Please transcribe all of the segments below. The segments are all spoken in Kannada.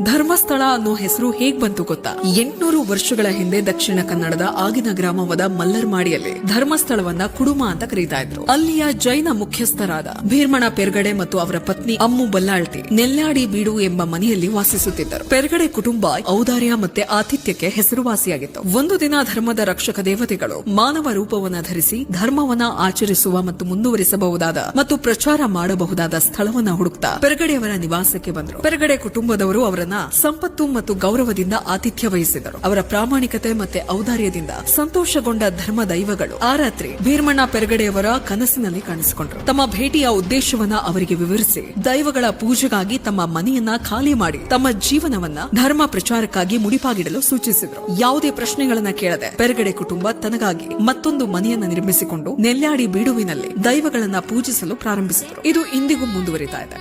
ಧರ್ಮಸ್ಥಳ ಅನ್ನೋ ಹೆಸರು ಹೇಗ್ ಬಂತು ಗೊತ್ತಾ? 800 ವರ್ಷಗಳ ಹಿಂದೆ ದಕ್ಷಿಣ ಕನ್ನಡದ ಆಗಿನ ಗ್ರಾಮವಾದ ಮಲ್ಲರ್ಮಾಡಿಯಲ್ಲಿ ಧರ್ಮಸ್ಥಳವನ್ನ ಕುಡುಮ ಅಂತ ಕರೀತಾ ಇದ್ರು. ಅಲ್ಲಿಯ ಜೈನ ಮುಖ್ಯಸ್ಥರಾದ ಭೀರ್ಮಣ ಪೆರ್ಗಡೆ ಮತ್ತು ಅವರ ಪತ್ನಿ ಅಮ್ಮು ಬಲ್ಲಾಳ್ತಿ ನೆಲ್ಲಾಡಿ ಬೀಡು ಎಂಬ ಮನೆಯಲ್ಲಿ ವಾಸಿಸುತ್ತಿದ್ದರು. ಪೆರ್ಗಡೆ ಕುಟುಂಬ ಔದಾರ್ಯ ಮತ್ತೆ ಆತಿಥ್ಯಕ್ಕೆ ಹೆಸರುವಾಸಿಯಾಗಿತ್ತು. ಒಂದು ದಿನ ಧರ್ಮದ ರಕ್ಷಕ ದೇವತೆಗಳು ಮಾನವ ರೂಪವನ್ನ ಧರಿಸಿ ಧರ್ಮವನ್ನ ಆಚರಿಸುವ ಮತ್ತು ಮುಂದುವರಿಸಬಹುದಾದ ಮತ್ತು ಪ್ರಚಾರ ಮಾಡಬಹುದಾದ ಸ್ಥಳವನ್ನ ಹುಡುಕ್ತಾ ಪೆರ್ಗಡೆಯವರ ನಿವಾಸಕ್ಕೆ ಬಂದರು. ಪೆರ್ಗಡೆ ಕುಟುಂಬದವರು ಅವರನ್ನ ಸಂಪತ್ತು ಮತ್ತು ಗೌರವದಿಂದ ಆತಿಥ್ಯ ವಹಿಸಿದರು. ಅವರ ಪ್ರಾಮಾಣಿಕತೆ ಮತ್ತೆ ಔದಾರ್ಯದಿಂದ ಸಂತೋಷಗೊಂಡ ಧರ್ಮ ದೈವಗಳು ಆ ರಾತ್ರಿ ಭೀರ್ಮಣ್ಣ ಪೆರ್ಗಡೆಯವರ ಕನಸಿನಲ್ಲಿ ಕಾಣಿಸಿಕೊಂಡರು. ತಮ್ಮ ಭೇಟಿಯ ಉದ್ದೇಶವನ್ನ ಅವರಿಗೆ ವಿವರಿಸಿ ದೈವಗಳ ಪೂಜೆಗಾಗಿ ತಮ್ಮ ಮನೆಯನ್ನ ಖಾಲಿ ಮಾಡಿ ತಮ್ಮ ಜೀವನವನ್ನ ಧರ್ಮ ಪ್ರಚಾರಕ್ಕಾಗಿ ಮುಡಿಪಾಗಿಡಲು ಸೂಚಿಸಿದರು. ಯಾವುದೇ ಪ್ರಶ್ನೆಗಳನ್ನ ಕೇಳದೆ ಪೆರ್ಗಡೆ ಕುಟುಂಬ ತನಗಾಗಿ ಮತ್ತೊಂದು ಮನೆಯನ್ನ ನಿರ್ಮಿಸಿಕೊಂಡು ನೆಲ್ಯಾಡಿ ಬೀಡುವಿನಲ್ಲಿ ದೈವಗಳನ್ನ ಪೂಜಿಸಲು ಪ್ರಾರಂಭಿಸಿದರು. ಇದು ಇಂದಿಗೂ ಮುಂದುವರಿತಾ ಇದೆ.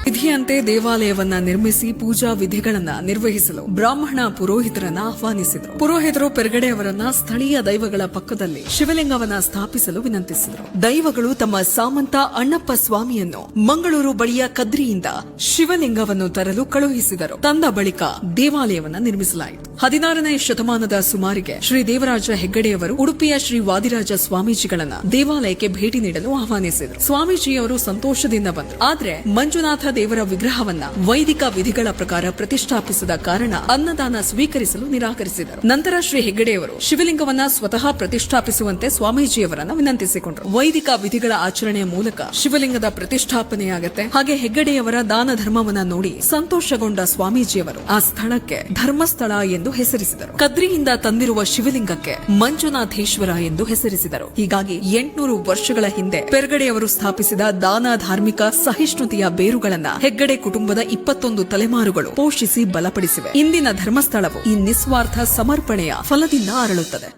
ವಿಧಿಯಂತೆ ದೇವಾಲಯವನ್ನ ನಿರ್ಮಿಸಿ ಪೂಜಾ ವಿಧಿಗಳನ್ನ ನಿರ್ವಹಿಸಲು ಬ್ರಾಹ್ಮಣ ಪುರೋಹಿತರನ್ನ ಆಹ್ವಾನಿಸಿದರು. ಪುರೋಹಿತರು ಪೆರ್ಗಡೆಯವರನ್ನ ಸ್ಥಳೀಯ ದೈವಗಳ ಪಕ್ಕದಲ್ಲಿ ಶಿವಲಿಂಗವನ್ನ ಸ್ಥಾಪಿಸಲು ವಿನಂತಿಸಿದರು. ದೈವಗಳು ತಮ್ಮ ಸಾಮಂತ ಅಣ್ಣಪ್ಪ ಸ್ವಾಮಿಯನ್ನು ಮಂಗಳೂರು ಬಳಿಯ ಕದ್ರಿಯಿಂದ ಶಿವಲಿಂಗವನ್ನು ತರಲು ಕಳುಹಿಸಿದರು. ತಂದ ಬಳಿಕ ದೇವಾಲಯವನ್ನ ನಿರ್ಮಿಸಲಾಯಿತು. 16ನೇ ಶತಮಾನದ ಸುಮಾರಿಗೆ ಶ್ರೀ ದೇವರಾಜ ಹೆಗ್ಗಡೆಯವರು ಉಡುಪಿಯ ಶ್ರೀ ವಾದಿರಾಜ ಸ್ವಾಮೀಜಿಗಳನ್ನ ದೇವಾಲಯಕ್ಕೆ ಭೇಟಿ ನೀಡಲು ಆಹ್ವಾನಿಸಿದರು. ಸ್ವಾಮೀಜಿಯವರು ಸಂತೋಷದಿಂದ ಬಂದರು. ಆದ್ರೆ ಮಂಜುನಾಥ ದೇವರ ವಿಗ್ರಹವನ್ನ ವೈದಿಕ ವಿಧಿಗಳ ಪ್ರಕಾರ ಪ್ರತಿಷ್ಠಾಪಿಸದ ಕಾರಣ ಅನ್ನದಾನ ಸ್ವೀಕರಿಸಲು ನಿರಾಕರಿಸಿದರು. ನಂತರ ಶ್ರೀ ಹೆಗ್ಗಡೆಯವರು ಶಿವಲಿಂಗವನ್ನ ಸ್ವತಃ ಪ್ರತಿಷ್ಠಾಪಿಸುವಂತೆ ಸ್ವಾಮೀಜಿಯವರನ್ನ ವಿನಂತಿಸಿಕೊಂಡರು. ವೈದಿಕ ವಿಧಿಗಳ ಆಚರಣೆಯ ಮೂಲಕ ಶಿವಲಿಂಗದ ಪ್ರತಿಷ್ಠಾಪನೆಯಾಗತ್ತೆ. ಹಾಗೆ ಹೆಗ್ಗಡೆಯವರ ದಾನ ಧರ್ಮವನ್ನ ನೋಡಿ ಸಂತೋಷಗೊಂಡ ಸ್ವಾಮೀಜಿಯವರು ಆ ಸ್ಥಳಕ್ಕೆ ಧರ್ಮಸ್ಥಳ ಎಂದು ಹೆಸರಿಸಿದರು. ಕದ್ರಿಯಿಂದ ತಂದಿರುವ ಶಿವಲಿಂಗಕ್ಕೆ ಮಂಜುನಾಥೇಶ್ವರ ಎಂದು ಹೆಸರಿಸಿದರು. ಹೀಗಾಗಿ 800 ವರ್ಷಗಳ ಹಿಂದೆ ಪೆರ್ಗಡೆಯವರು ಸ್ಥಾಪಿಸಿದ ದಾನ ಧಾರ್ಮಿಕ ಸಹಿಷ್ಣುತೆಯ ಬೇರುಗಳನ್ನು ಹೆಗ್ಗಡೆ ಕುಟುಂಬದ 21 ತಲೆಮಾರುಗಳು ಪೋಷಿಸಿ ಬಲಪಡಿಸಿವೆ. ಇಂದಿನ ಧರ್ಮಸ್ಥಳವು ಈ ನಿಸ್ವಾರ್ಥ ಸಮರ್ಪಣೆಯ ಫಲದಿಂದ ಅರಳುತ್ತದೆ.